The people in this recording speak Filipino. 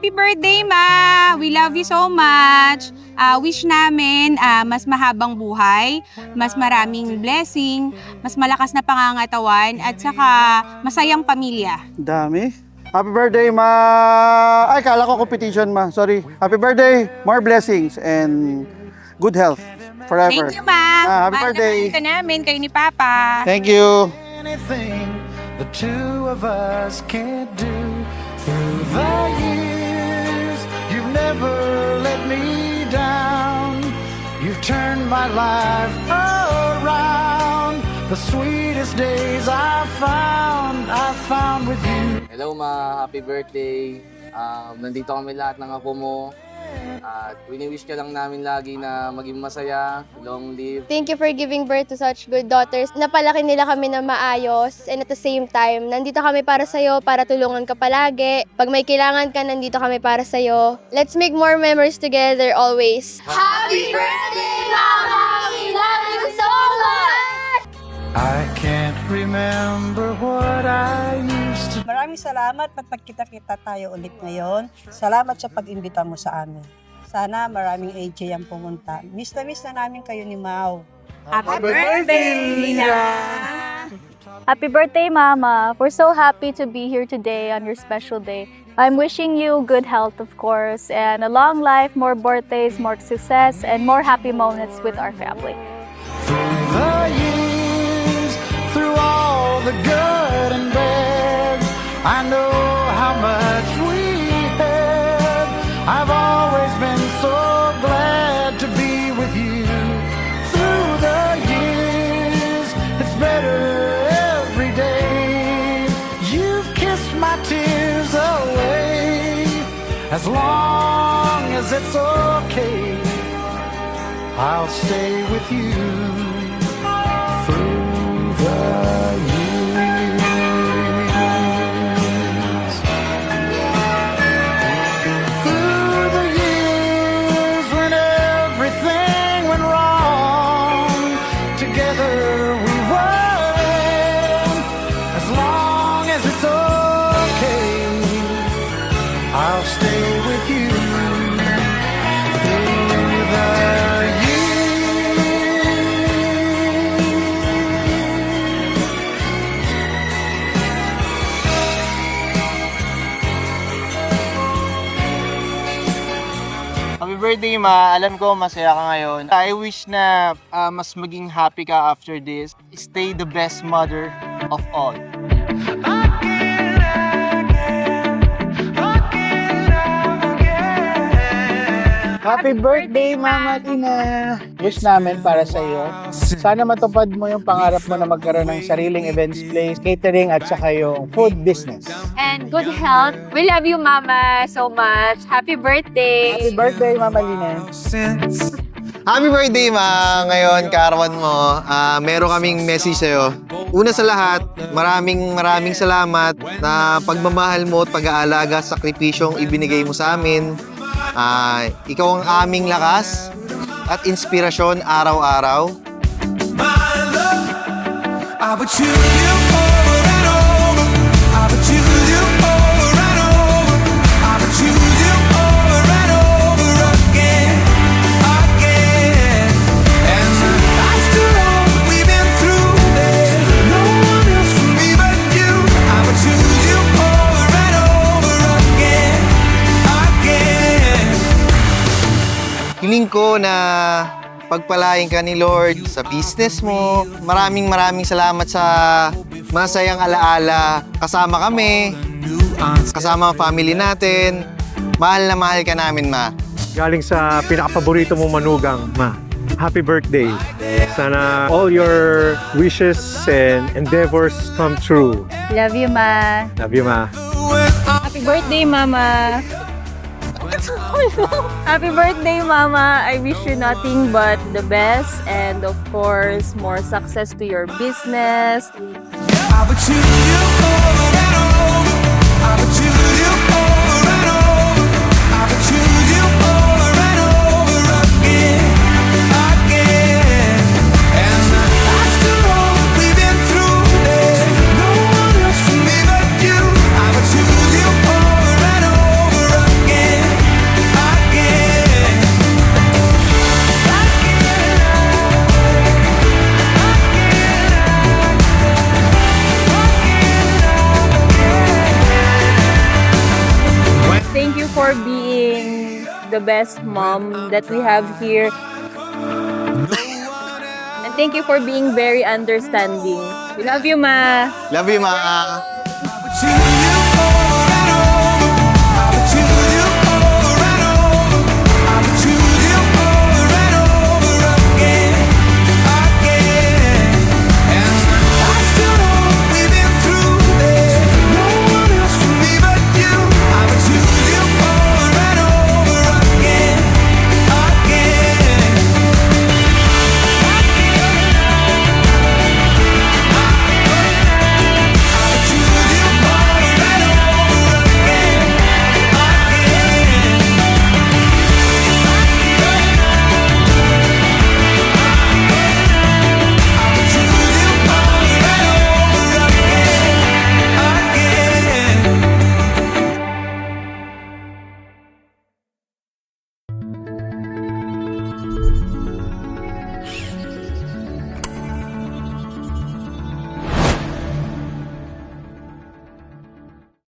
Happy birthday, Ma! We love you so much. Wish namin mas mahabang buhay, mas maraming blessing, mas malakas na pangangatawan, at saka masayang pamilya. Dami. Happy birthday, Ma! Ay, kala ko competition, Ma. Sorry. Happy birthday. More blessings and good health forever. Thank you, Ma! Happy birthday. Mahal ka namin, kayo ni Papa. Thank you. Anything the two of us can't do through the years. You've never let me down. You've turned my life around. The sweetest days I found with you. Hello Ma, happy birthday. Nandito kami lahat ng apo mo. At wini-wish ka lang namin lagi na maging masaya, long live. Thank you for giving birth to such good daughters. Napalaki nila kami na maayos, and at the same time, nandito kami para sa'yo, para tulungan ka palagi. Pag may kailangan ka, nandito kami para sa'yo. Let's make more memories together always. Happy birthday, Mama! We love you so much! I can't remember what I used to. Maraming salamat at pagkita-kita tayo ulit ngayon. Salamat sa pag-imbita mo sa amin. Sana maraming AJ ang pumunta. Miss na namin kayo ni Mau. Happy birthday, Lina! Happy birthday, Mama. We're so happy to be here today on your special day. I'm wishing you good health, of course, and a long life, more birthdays, more success, and more happy moments with our family. Through the years, through all the good and bad, I know how much we had. I've always been so glad to be with you. Through the years, it's better every day. You've kissed my tears away. As long as it's okay, I'll stay with you through the years. Through the years when everything went wrong, together we were. As long as it's okay, I'll stay with you through the years. Happy birthday, Ma. Alam ko masaya ka ngayon. I wish na mas maging happy ka after this. Stay the best mother of all. Happy birthday, Mama Tina! Wish namin para sa iyo. Sana matupad mo yung pangarap mo na magkaroon ng sariling events place, catering at saka yung food business. And good health. We love you, Mama, so much. Happy birthday! Happy birthday, Mama Lina! Happy birthday, Ma! Ngayon, kaarawan mo, meron kaming message sa'yo. Una sa lahat, maraming salamat na pagmamahal mo at pag-aalaga, sakripisyong ibinigay mo sa amin. Ikaw ang aming lakas at inspirasyon araw-araw. I would choose you over and over. I would choose you over and over. I would choose you over and over again, again. And after all we've been through, there's no one else for me but you. I would choose you over and over again, again. Hiling ko na pagpalain ka ni Lord sa business mo. Maraming salamat sa masayang alaala. Kasama kami, kasama ang family natin. Mahal na mahal ka namin, Ma. Galing sa pinakapaborito mong manugang, Ma. Happy birthday. Sana all your wishes and endeavors come true. Love you, Ma. Love you, Ma. Happy birthday, Mama. Happy birthday, Mama. I wish you nothing but the best and, of course, more success to your business. I would choose you over and over. I would choose you over and over. I would choose you over and over again, again. And after all we've been through, there's no one else for me but you. I would choose you over and over again. for being the best mom that we have here. And thank you for being very understanding. We love you, Ma. Love you, Ma. But you